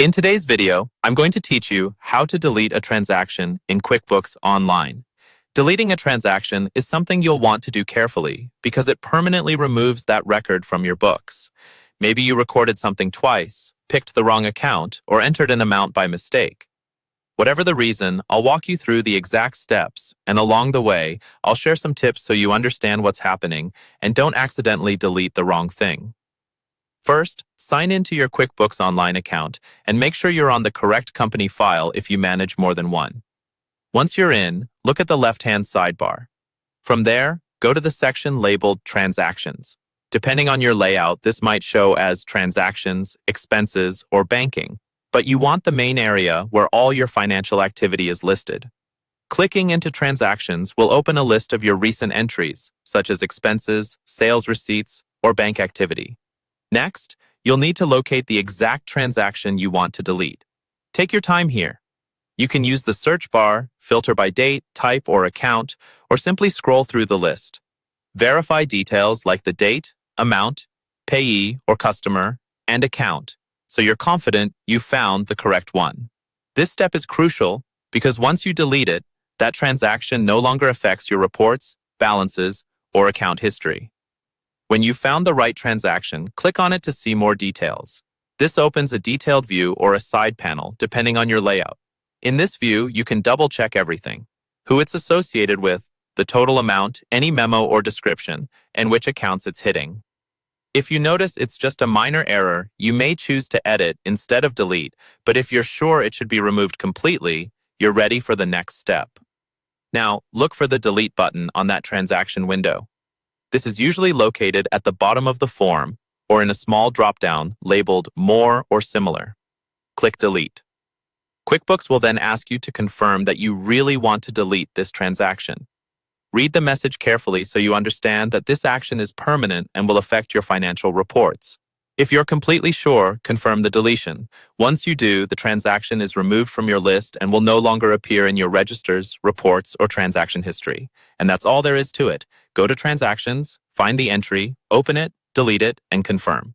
In today's video, I'm going to teach you how to delete a transaction in QuickBooks Online. Deleting a transaction is something you'll want to do carefully because it permanently removes that record from your books. Maybe you recorded something twice, picked the wrong account, or entered an amount by mistake. Whatever the reason, I'll walk you through the exact steps, and along the way, I'll share some tips so you understand what's happening and don't accidentally delete the wrong thing. First, sign into your QuickBooks Online account and make sure you're on the correct company file if you manage more than one. Once you're in, look at the left-hand sidebar. From there, go to the section labeled Transactions. Depending on your layout, this might show as Transactions, Expenses, or Banking, but you want the main area where all your financial activity is listed. Clicking into Transactions will open a list of your recent entries, such as expenses, sales receipts, or bank activity. Next, you'll need to locate the exact transaction you want to delete. Take your time here. You can use the search bar, filter by date, type, or account, or simply scroll through the list. Verify details like the date, amount, payee or customer, and account, so you're confident you've found the correct one. This step is crucial because once you delete it, that transaction no longer affects your reports, balances, or account history. When you've found the right transaction, click on it to see more details. This opens a detailed view or a side panel, depending on your layout. In this view, you can double-check everything: who it's associated with, the total amount, any memo or description, and which accounts it's hitting. If you notice it's just a minor error, you may choose to edit instead of delete, but if you're sure it should be removed completely, you're ready for the next step. Now, look for the Delete button on that transaction window. This is usually located at the bottom of the form or in a small drop-down labeled More or Similar. Click Delete. QuickBooks will then ask you to confirm that you really want to delete this transaction. Read the message carefully so you understand that this action is permanent and will affect your financial reports. If you're completely sure, confirm the deletion. Once you do, the transaction is removed from your list and will no longer appear in your registers, reports, or transaction history. And that's all there is to it. Go to Transactions, find the entry, open it, delete it, and confirm.